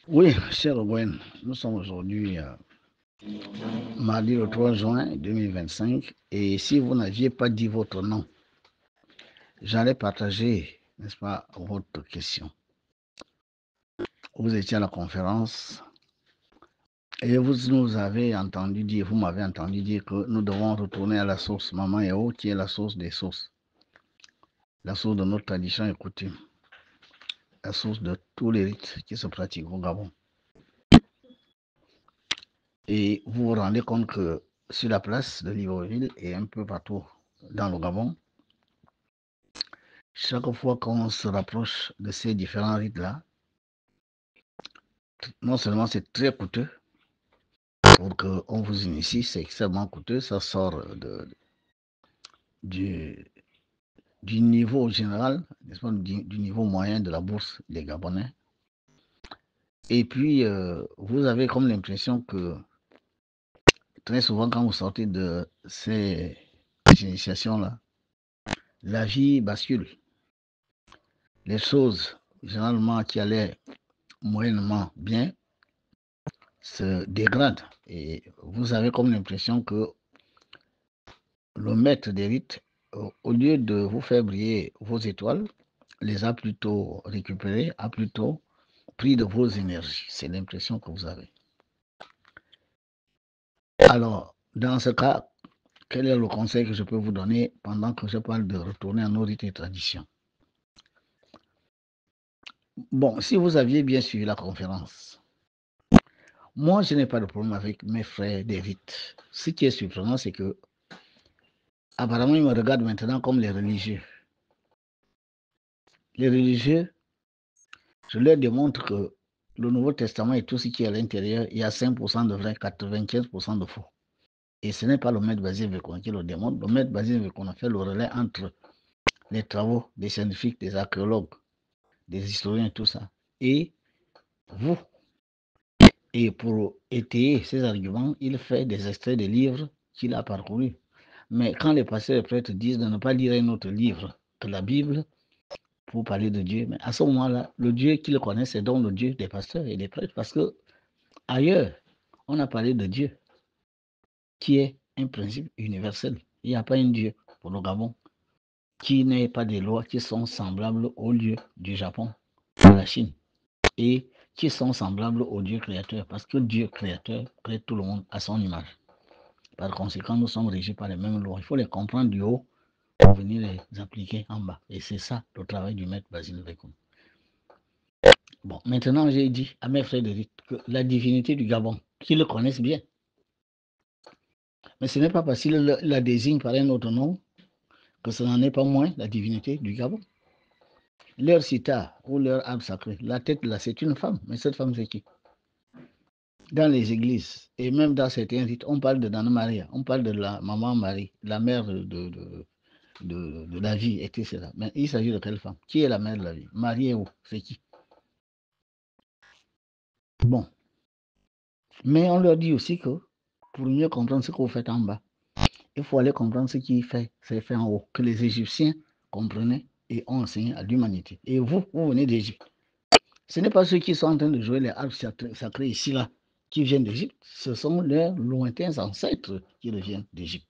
Oui, cher Gwen, nous sommes aujourd'hui mardi le 3 juin 2025 et si vous n'aviez pas dit votre nom, j'allais partager, n'est-ce pas, votre question. Vous étiez à la conférence et vous nous avez entendu dire, vous m'avez entendu dire que nous devons retourner à la source, Maman Yao, qui est la source des sources, la source de notre tradition et coutume, la source de tous les rites qui se pratiquent au Gabon. Et vous vous rendez compte que sur la place de Libreville et un peu partout dans le Gabon, chaque fois qu'on se rapproche de ces différents rites-là, non seulement c'est très coûteux, pour qu'on vous initie, c'est extrêmement coûteux, ça sort du niveau général, n'est-ce pas, du niveau moyen de la bourse des Gabonais. Et puis, vous avez comme l'impression que très souvent, quand vous sortez de ces initiations-là, la vie bascule. Les choses, généralement, qui allaient moyennement bien, se dégradent. Et vous avez comme l'impression que le maître des rites, au lieu de vous faire briller vos étoiles, les a plutôt récupérées, a plutôt pris de vos énergies. C'est l'impression que vous avez. Alors, dans ce cas, quel est le conseil que je peux vous donner pendant que je parle de retourner à nos rites et traditions? Bon, si vous aviez bien suivi la conférence, moi, je n'ai pas de problème avec mes frères des rites. Ce qui est surprenant, c'est que apparemment, ils me regardent maintenant comme les religieux. Les religieux, je leur démontre que le Nouveau Testament et tout ce qui est à l'intérieur, il y a 5% de vrai, 95% de faux. Et ce n'est pas le maître Basile Vekon qui le démontre. Le maître Basile Vekon a fait le relais entre les travaux des scientifiques, des archéologues, des historiens, tout ça. Et vous. Et pour étayer ses arguments, il fait des extraits des livres qu'il a parcourus. Mais quand les pasteurs et les prêtres disent de ne pas lire un autre livre que la Bible pour parler de Dieu, mais à ce moment-là, le Dieu qu'ils connaissent, c'est donc le Dieu des pasteurs et des prêtres. Parce que ailleurs, on a parlé de Dieu, qui est un principe universel. Il n'y a pas un Dieu pour le Gabon qui n'ait pas des lois qui sont semblables au Dieu du Japon, de la Chine, et qui sont semblables au Dieu créateur, parce que Dieu créateur crée tout le monde à son image. Par conséquent, nous sommes régis par les mêmes lois. Il faut les comprendre du haut pour venir les appliquer en bas. Et c'est ça le travail du maître Basile Vekoum. Bon, maintenant, j'ai dit à mes frères de rite que la divinité du Gabon, qu'ils le connaissent bien, mais ce n'est pas parce qu'ils la désignent par un autre nom que ce n'en est pas moins la divinité du Gabon. Leur sita ou leur arbre sacré, la tête là, c'est une femme, mais cette femme c'est qui? Dans les églises et même dans certains rites, on parle de Dana Maria, on parle de la maman Marie, la mère de la vie, etc. Mais il s'agit de quelle femme? Qui est la mère de la vie? Marie est où? C'est qui? Bon. Mais on leur dit aussi que pour mieux comprendre ce que vous faites en bas, il faut aller comprendre ce qui c'est fait en haut, que les Égyptiens comprenaient et ont enseigné à l'humanité. Et vous venez d'Égypte. Ce n'est pas ceux qui sont en train de jouer les harpes sacrées ici, là, qui viennent d'Égypte. Ce sont leurs lointains ancêtres qui reviennent d'Égypte.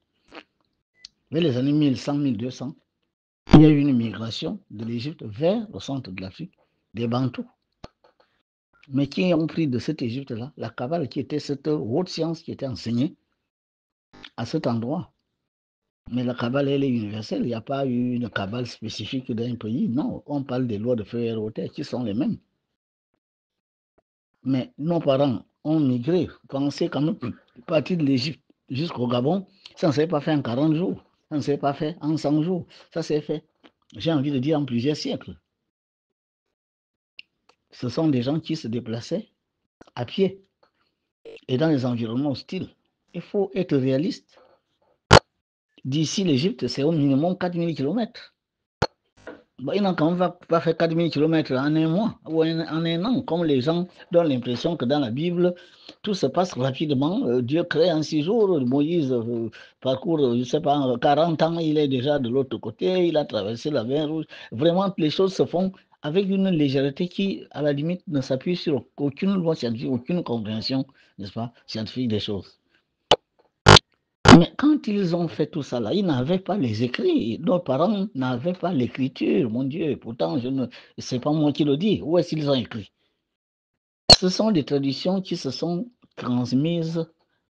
Vers les années 1100, 1200, il y a eu une migration de l'Égypte vers le centre de l'Afrique, des Bantous. Mais qui ont pris de cette Égypte-là la Kabbale, qui était cette haute science qui était enseignée à cet endroit. Mais la Kabbale, elle est universelle. Il n'y a pas eu une Kabbale spécifique d'un pays. Non, on parle des lois de feu et de qui sont les mêmes. Mais nos parents ont migré, pensez quand même, partir de l'Égypte jusqu'au Gabon, ça ne s'est pas fait en 40 jours, ça ne s'est pas fait en 100 jours, ça s'est fait, j'ai envie de dire, en plusieurs siècles. Ce sont des gens qui se déplaçaient à pied et dans les environnements hostiles. Il faut être réaliste. D'ici l'Égypte, c'est au minimum 4000 km. Bon, il n'en va pas faire 4000 km en un mois ou en un an, comme les gens donnent l'impression que dans la Bible, tout se passe rapidement. Dieu crée en 6 jours, Moïse parcourt, je ne sais pas, 40 ans, il est déjà de l'autre côté, il a traversé la mer Rouge. Vraiment, les choses se font avec une légèreté qui, à la limite, ne s'appuie sur aucune loi scientifique, aucune compréhension, n'est-ce pas, scientifique des choses. Mais quand ils ont fait tout ça là, ils n'avaient pas les écrits. Nos parents n'avaient pas l'écriture, mon Dieu. Pourtant, c'est pas moi qui le dis. Où est-ce qu'ils ont écrit? Ce sont des traditions qui se sont transmises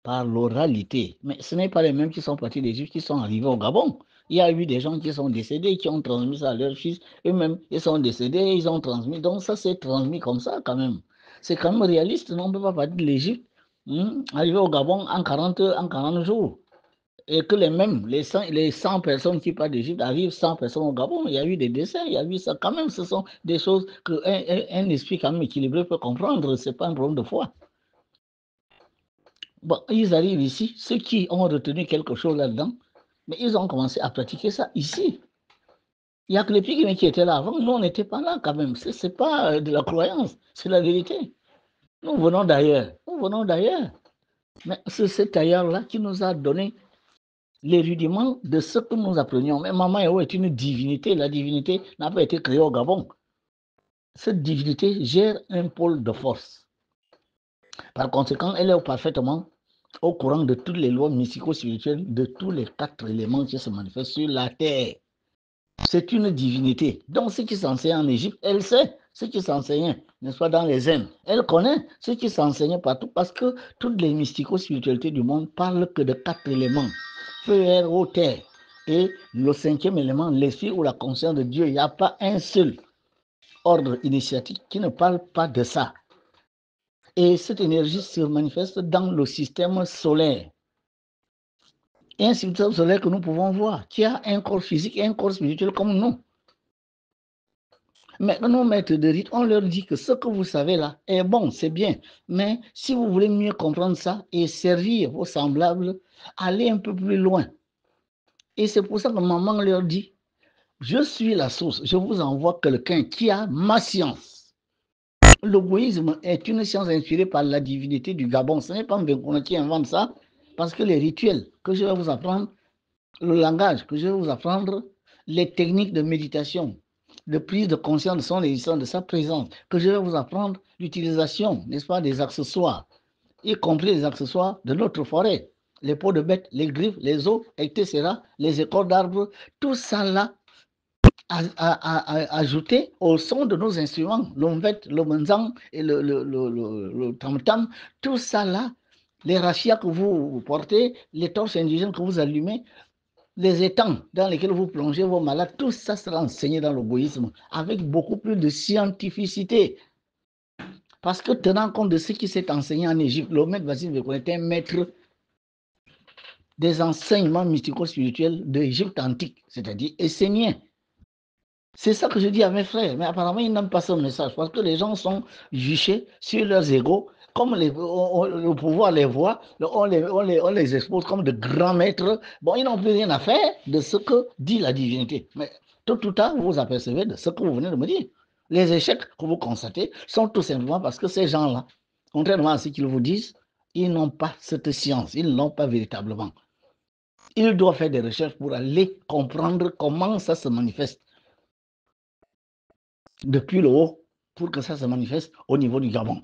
par l'oralité. Mais ce n'est pas les mêmes qui sont partis d'Égypte, qui sont arrivés au Gabon. Il y a eu des gens qui sont décédés, qui ont transmis ça à leurs fils. Eux-mêmes, ils sont décédés, ils ont transmis. Donc ça s'est transmis comme ça quand même. C'est quand même réaliste. Non, on ne peut pas partir de l'Égypte, arriver au Gabon en 40 jours. Et que les 100 personnes qui partent d'Égypte arrivent 100 personnes au Gabon. Il y a eu des décès, il y a eu ça. Quand même, ce sont des choses qu'un esprit quand même équilibré peut comprendre. Ce n'est pas un problème de foi. Bon, ils arrivent ici, ceux qui ont retenu quelque chose là-dedans, mais ils ont commencé à pratiquer ça ici. Il n'y a que les Pygmées qui étaient là avant. Nous, on n'était pas là quand même. Ce n'est pas de la croyance, c'est la vérité. Nous venons d'ailleurs. Nous venons d'ailleurs. Mais c'est cet ailleurs-là qui nous a donné les rudiments de ce que nous apprenions. Mais Mama Yao est une divinité. La divinité n'a pas été créée au Gabon. Cette divinité gère un pôle de force. Par conséquent, elle est parfaitement au courant de toutes les lois mystico-spirituelles, de tous les 4 éléments qui se manifestent sur la terre. C'est une divinité. Donc, ce qui s'enseigne en Égypte, elle sait ce qui s'enseignait, n'est-ce pas, dans les Indes. Elle connaît ce qui s'enseignait partout parce que toutes les mystico-spiritualités du monde parlent que de 4 éléments. Feu, air, eau, terre. Et le 5e élément, l'esprit ou la conscience de Dieu. Il n'y a pas un seul ordre initiatique qui ne parle pas de ça. Et cette énergie se manifeste dans le système solaire. Et un système solaire que nous pouvons voir, qui a un corps physique et un corps spirituel comme nous. Mais nos maîtres de rite, on leur dit que ce que vous savez là est bon, c'est bien. Mais si vous voulez mieux comprendre ça et servir vos semblables, allez un peu plus loin. Et c'est pour ça que maman leur dit, je suis la source, je vous envoie quelqu'un qui a ma science. Le bouddhisme est une science inspirée par la divinité du Gabon. Ce n'est pas Mbenkouna qui invente ça, parce que les rituels que je vais vous apprendre, le langage que je vais vous apprendre, les techniques de méditation, de prise de conscience de son existence, de sa présence, que je vais vous apprendre l'utilisation, n'est-ce pas, des accessoires, y compris les accessoires de notre forêt, les peaux de bête, les griffes, les os, etc., les écorces d'arbres, tout ça là, ajouté au son de nos instruments, l'ombette, le menzang et le tam-tam, tout ça là, les rachias que vous portez, les torches indigènes que vous allumez, les étangs dans lesquels vous plongez vos malades, tout ça sera enseigné dans le bouddhisme avec beaucoup plus de scientificité. Parce que tenant compte de ce qui s'est enseigné en Égypte, le maître Vasile Bekoué était un maître des enseignements mystico-spirituels de l'Égypte antique, c'est-à-dire essénien. C'est ça que je dis à mes frères, mais apparemment ils n'aiment pas ce message parce que les gens sont juchés sur leurs égaux, comme le pouvoir les voit, on les expose comme de grands maîtres. Bon, ils n'ont plus rien à faire de ce que dit la divinité. Mais tout à l'heure, vous vous apercevez de ce que vous venez de me dire. Les échecs que vous constatez sont tout simplement parce que ces gens-là, contrairement à ce qu'ils vous disent, ils n'ont pas cette science, ils ne l'ont pas véritablement. Ils doivent faire des recherches pour aller comprendre comment ça se manifeste depuis le haut pour que ça se manifeste au niveau du Gabon.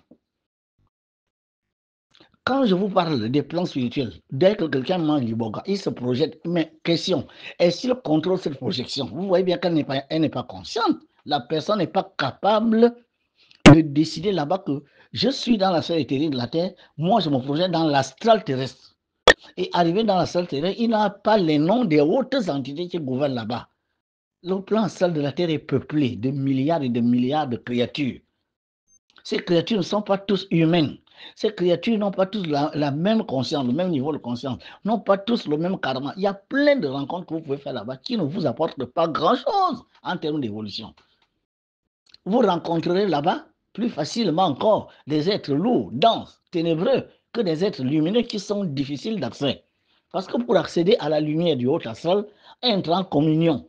Quand je vous parle des plans spirituels, dès que quelqu'un mange du boga, il se projette. Mais question, est-ce qu'il contrôle cette projection? Vous voyez bien qu'elle n'est pas consciente. La personne n'est pas capable de décider là-bas que je suis dans la sphère éthérique de la Terre, moi je me projette dans l'astral terrestre. Et arrivé dans l'astral terrestre, il n'a pas les noms des hautes entités qui gouvernent là-bas. Le plan astral de la Terre est peuplé de milliards et de milliards de créatures. Ces créatures ne sont pas tous humaines. Ces créatures n'ont pas tous la même conscience, le même niveau de conscience, n'ont pas tous le même karma. Il y a plein de rencontres que vous pouvez faire là-bas qui ne vous apportent pas grand-chose en termes d'évolution. Vous rencontrerez là-bas plus facilement encore des êtres lourds, denses, ténébreux, que des êtres lumineux qui sont difficiles d'accès. Parce que pour accéder à la lumière du haut astral, entrer en communion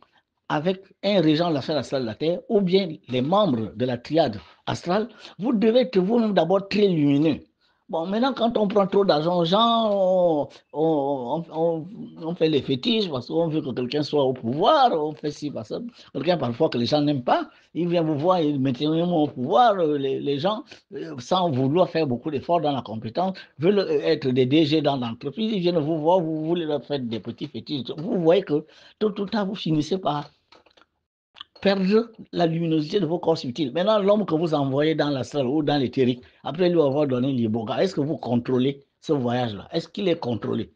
avec un régent de la sphère astrale de la Terre ou bien les membres de la triade astrale, vous devez être vous-même d'abord très lumineux Bon, maintenant, quand on prend trop d'argent aux gens, on fait les fétiches parce qu'on veut que quelqu'un soit au pouvoir, on fait ci, parce que quelqu'un parfois que les gens n'aiment pas, il vient vous voir, il met au pouvoir, les gens, sans vouloir faire beaucoup d'efforts dans la compétence, veulent être des DG dans l'entreprise, ils viennent vous voir, vous voulez leur faire des petits fétiches. Vous voyez que tout le temps, vous finissez par perdre la luminosité de vos corps subtils. Maintenant, l'homme que vous envoyez dans la salle ou dans l'éthérique, après lui avoir donné l'iboga, est-ce que vous contrôlez ce voyage-là? Est-ce qu'il est contrôlé?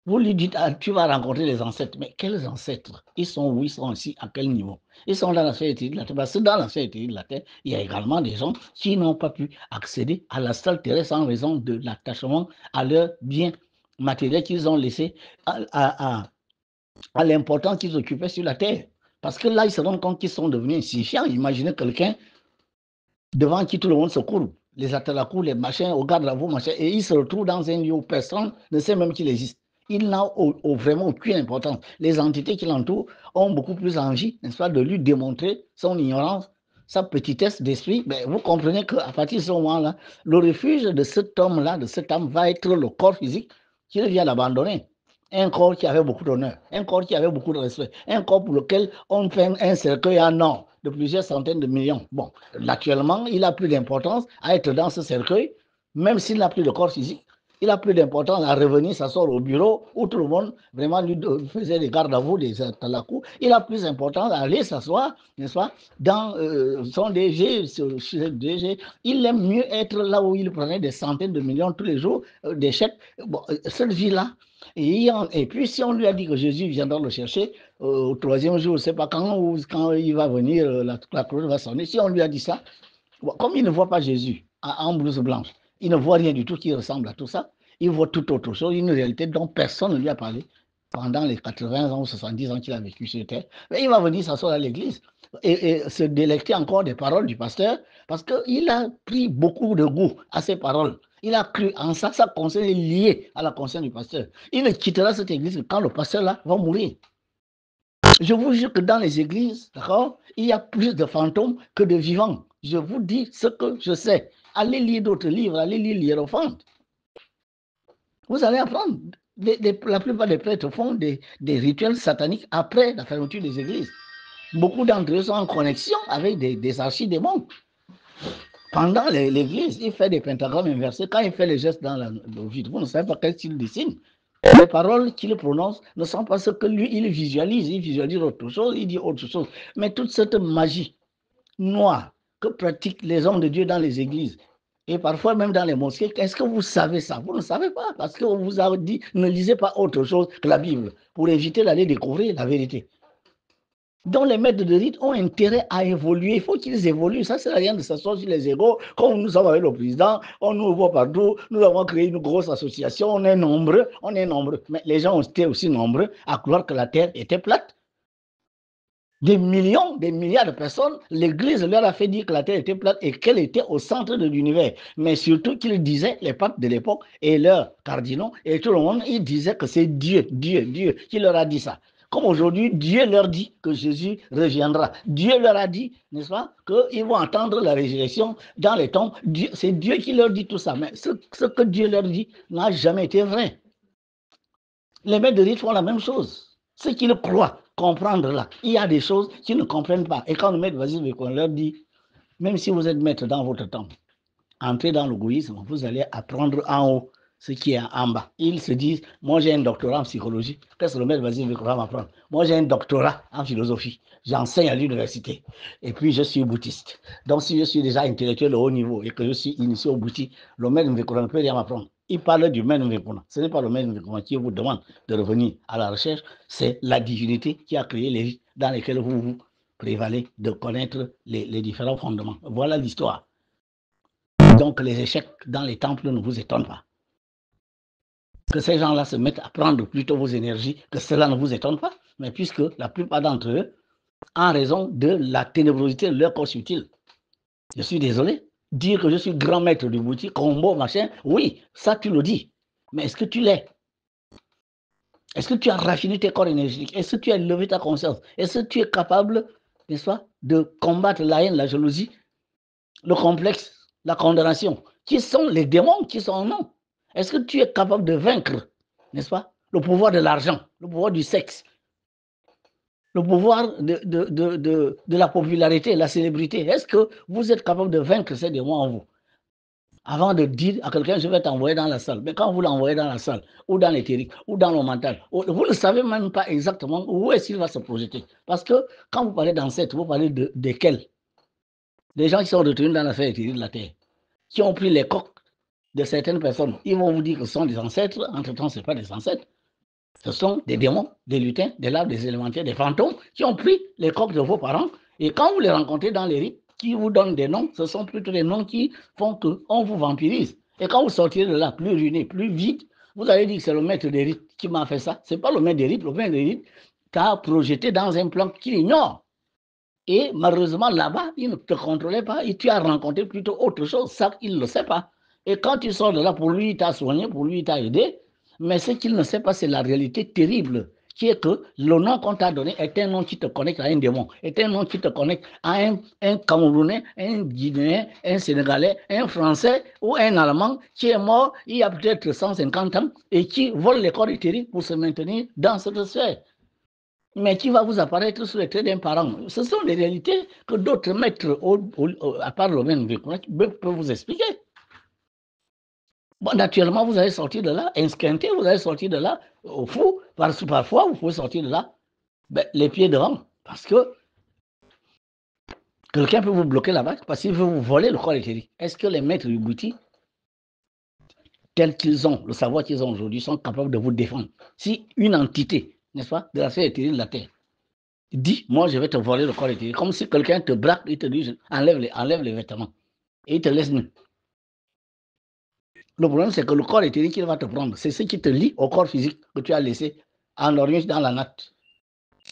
Vous lui dites, ah, tu vas rencontrer les ancêtres. Mais quels ancêtres? Ils sont où? Ils sont ici? À quel niveau? Ils sont dans la sphère éthérique de la Terre. Parce que dans la sphère éthérique de la Terre, il y a également des gens qui n'ont pas pu accéder à la salle terrestre en raison de l'attachement à leurs biens matériels qu'ils ont laissés, à l'importance qu'ils occupaient sur la Terre. Parce que là, ils se rendent compte qu'ils sont devenus insignifiants. Imaginez quelqu'un devant qui tout le monde se courbe, les atalakou, les machins, au garde à vous, machin, et il se retrouve dans un lieu où personne ne sait même qu'il existe. Il n'a vraiment aucune importance. Les entités qui l'entourent ont beaucoup plus envie, n'est-ce pas, de lui démontrer son ignorance, sa petitesse d'esprit. Mais vous comprenez qu'à partir de ce moment-là, le refuge de cet homme-là, de cette âme, va être le corps physique qu'il vient d'abandonner. Un corps qui avait beaucoup d'honneur, un corps qui avait beaucoup de respect, un corps pour lequel on fait un cercueil en or de plusieurs centaines de millions. Bon, naturellement, il a plus d'importance à être dans ce cercueil, même s'il n'a plus de corps physique. Il a plus d'importance à revenir s'asseoir au bureau où tout le monde vraiment lui faisait des gardes à vous, des talakou. Il a plus d'importance à aller s'asseoir, n'est-ce pas, dans son DG, DG. Il aime mieux être là où il prenait des centaines de millions tous les jours, des chèques. Bon, cette vie-là. Et puis, si on lui a dit que Jésus viendra le chercher au troisième jour, je ne sais pas quand il va venir, la cloche va sonner. Si on lui a dit ça, bon, comme il ne voit pas Jésus en blouse blanche, il ne voit rien du tout qui ressemble à tout ça, il voit tout autre chose, une réalité dont personne ne lui a parlé pendant les 80 ans ou 70 ans qu'il a vécu sur terre. Mais il va venir s'asseoir à l'église et se délecter encore des paroles du pasteur parce qu'il a pris beaucoup de goût à ces paroles. Il a cru en ça, sa conscience est liée à la conscience du pasteur. Il ne quittera cette église que quand le pasteur là va mourir. Je vous jure que dans les églises, d'accord, il y a plus de fantômes que de vivants. Je vous dis ce que je sais. Allez lire d'autres livres, allez lire l'Hiérophante. Vous allez apprendre. La plupart des prêtres font des rituels sataniques après la fermeture des églises. Beaucoup d'entre eux sont en connexion avec des archidémons. Pendant l'église, il fait des pentagrammes inversés. Quand il fait les gestes dans le vide, vous ne savez pas quel style il dessine. Les paroles qu'il prononce ne sont pas ce que lui, il visualise autre chose, il dit autre chose. Mais toute cette magie noire que pratiquent les hommes de Dieu dans les églises, et parfois même dans les mosquées, est-ce que vous savez ça? Vous ne savez pas, parce qu'on vous a dit, ne lisez pas autre chose que la Bible, pour éviter d'aller découvrir la vérité. Donc les maîtres de rite ont intérêt à évoluer. Il faut qu'ils évoluent. Ça ne sert à rien de s'asseoir sur les égaux. Comme nous sommes avec le président, on nous voit partout. Nous avons créé une grosse association. On est nombreux. Mais les gens étaient aussi nombreux à croire que la terre était plate. Des millions, des milliards de personnes, l'Église leur a fait dire que la terre était plate et qu'elle était au centre de l'univers. Mais surtout qu'ils disaient, les papes de l'époque et leurs cardinaux et tout le monde, ils disaient que c'est Dieu qui leur a dit ça. Comme aujourd'hui, Dieu leur dit que Jésus reviendra. Dieu leur a dit, n'est-ce pas, qu'ils vont entendre la résurrection dans les tombes. C'est Dieu qui leur dit tout ça. Mais ce que Dieu leur dit n'a jamais été vrai. Les maîtres de rite font la même chose. Ce qu'ils croient comprendre là, il y a des choses qu'ils ne comprennent pas. Et quand le maître Vasile Vécon leur dit, même si vous êtes maître dans votre temple, entrez dans l'égoïsme, vous allez apprendre en haut ce qui est en bas. Ils se disent, moi j'ai un doctorat en psychologie. Qu'est-ce que le maître Vasile Vécon va m'apprendre? Moi j'ai un doctorat en philosophie. J'enseigne à l'université. Et puis je suis bouddhiste. Donc si je suis déjà intellectuel de haut niveau et que je suis initié au bouddhisme, le maître Vécon ne peut rien m'apprendre. Il parle du maître Vécon. Ce n'est pas le maître Vécon qui vous demande de revenir à la recherche, c'est la divinité qui a créé les vies dans lesquelles vous prévalez de connaître les différents fondements. Voilà l'histoire. Donc les échecs dans les temples ne vous étonnent pas. Que ces gens-là se mettent à prendre plutôt vos énergies, que cela ne vous étonne pas, mais puisque la plupart d'entre eux, en raison de la ténébrosité de leur corps subtil, je suis désolé, dire que je suis grand maître du boutique, combo, machin, oui, ça tu le dis, mais est-ce que tu l'es? Est-ce que tu as raffiné tes corps énergétiques? Est-ce que tu as élevé ta conscience? Est-ce que tu es capable, n'est-ce pas, de combattre la haine, la jalousie, le complexe, la condamnation qui sont les démons qui sont en nous. Est-ce que tu es capable de vaincre, n'est-ce pas, le pouvoir de l'argent, le pouvoir du sexe, le pouvoir de la popularité, la célébrité? Est-ce que vous êtes capable de vaincre ces démons en vous? Avant de dire à quelqu'un, je vais t'envoyer dans la salle. Mais quand vous l'envoyez dans la salle, ou dans l'éthérique, ou dans le mental, vous ne savez même pas exactement où est-ce qu'il va se projeter. Parce que quand vous parlez d'ancêtres, vous parlez de quels? Des gens qui sont retenus dans l'affaire éthérique de la Terre, qui ont pris les coques de certaines personnes. Ils vont vous dire que ce sont des ancêtres. Entre-temps, ce ne sont pas des ancêtres. Ce sont des démons, des lutins, des larves, des élémentaires, des fantômes qui ont pris les coques de vos parents. Et quand vous les rencontrez dans les rites, qui vous donnent des noms, ce sont plutôt des noms qui font qu'on vous vampirise. Et quand vous sortirez de là plus ruiné, plus vide, vous allez dire que c'est le maître des rites qui m'a fait ça. Ce n'est pas le maître des rites. Le maître des rites t'a projeté dans un plan qu'il ignore. Et malheureusement, là-bas, il ne te contrôlait pas et tu as rencontré plutôt autre chose. Ça, il ne le sait pas. Et quand tu sors de là, pour lui, il t'a soigné, pour lui, il t'a aidé. Mais ce qu'il ne sait pas, c'est la réalité terrible, qui est que le nom qu'on t'a donné est un nom qui te connecte à un démon, est un nom qui te connecte à un Camerounais, un Guinéen, un Sénégalais, un Français ou un Allemand qui est mort il y a peut-être 150 ans et qui vole les corps éthériques pour se maintenir dans cette sphère. Mais qui va vous apparaître sous les traits d'un parent. Ce sont des réalités que d'autres maîtres, à part le même peuvent vous expliquer. Bon, naturellement, vous allez sortir de là, insquinté, vous allez sortir de là, au fou, parfois, vous pouvez sortir de là, les pieds devant, parce que quelqu'un peut vous bloquer là-bas, parce qu'il veut vous voler le corps éthérique. Est-ce que les maîtres du Bouti, tels qu'ils ont, le savoir qu'ils ont aujourd'hui, sont capables de vous défendre? Si une entité, n'est-ce pas, de la sphère éthérique de la Terre, dit, moi, je vais te voler le corps éthérique. Comme si quelqu'un te braque, il te dit, enlève les vêtements. Et il te laisse nu. Le problème, c'est que le corps éthérique qu'il va te prendre, c'est ce qui te lie au corps physique que tu as laissé endormi dans la natte.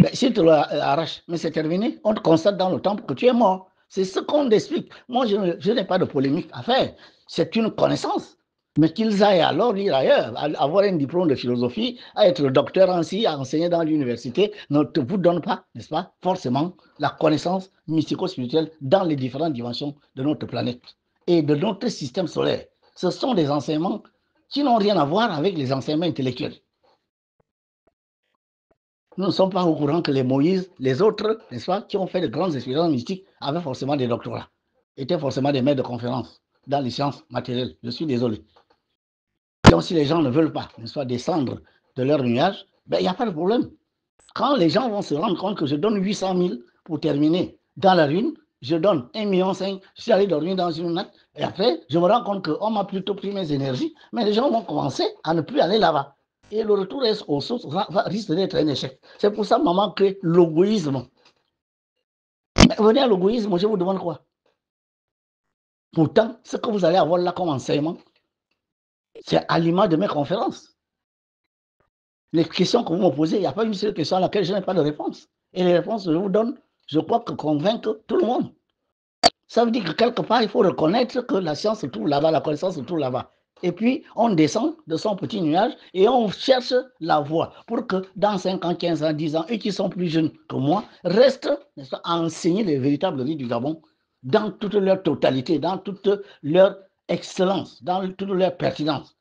Mais si tu l'arraches, mais c'est terminé, on te constate dans le temple que tu es mort. C'est ce qu'on explique. Moi, je n'ai pas de polémique à faire. C'est une connaissance. Mais qu'ils aillent alors lire ailleurs, avoir un diplôme de philosophie, à être docteur ainsi, à enseigner dans l'université, ne te vous donne pas, n'est-ce pas, forcément la connaissance mystico-spirituelle dans les différentes dimensions de notre planète et de notre système solaire. Ce sont des enseignements qui n'ont rien à voir avec les enseignements intellectuels. Nous ne sommes pas au courant que les Moïse, les autres, n'est-ce pas, qui ont fait de grandes expériences mystiques, avaient forcément des doctorats, étaient forcément des maîtres de conférences dans les sciences matérielles. Je suis désolé. Donc, si les gens ne veulent pas, n'est-ce pas, descendre de leur nuage, il n'y a pas de problème. Quand les gens vont se rendre compte que je donne 800 000 pour terminer dans la lune, je donne 1,5 million, je suis allé dormir dans une natte, et après, je me rends compte qu'on m'a plutôt pris mes énergies, mais les gens vont commencer à ne plus aller là-bas. Et le retour aux sources risque d'être un échec. C'est pour ça, maman, que l'égoïsme. Mais venez à l'égoïsme, je vous demande quoi? Pourtant, ce que vous allez avoir là comme enseignement, c'est à l'image de mes conférences. Les questions que vous me posez, il n'y a pas une seule question à laquelle je n'ai pas de réponse. Et les réponses que je vous donne, je crois que convaincre tout le monde. Ça veut dire que quelque part, il faut reconnaître que la science se trouve là-bas, la connaissance se trouve là-bas. Et puis, on descend de son petit nuage et on cherche la voie pour que dans 5 ans, 15 ans, 10 ans, eux qui sont plus jeunes que moi, restent à enseigner les véritables rites du Gabon dans toute leur totalité, dans toute leur excellence, dans toute leur pertinence.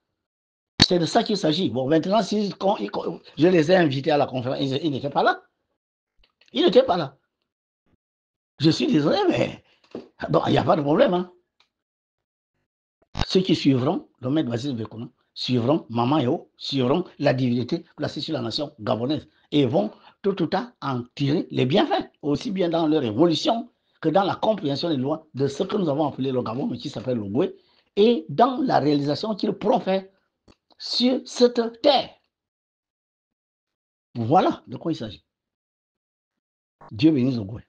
C'est de ça qu'il s'agit. Bon, maintenant, si je les ai invités à la conférence, ils n'étaient pas là. Ils n'étaient pas là. Je suis désolé, mais bon, il n'y a pas de problème. Hein. Ceux qui suivront le maître Basile Bekounou, suivront Maman Yao, suivront la divinité placée sur la nation gabonaise et vont tout à en tirer les bienfaits, aussi bien dans leur évolution que dans la compréhension des lois de ce que nous avons appelé le Gabon, mais qui s'appelle le Goué, et dans la réalisation qu'ils pourront faire sur cette terre. Voilà de quoi il s'agit. Dieu bénisse le Goué.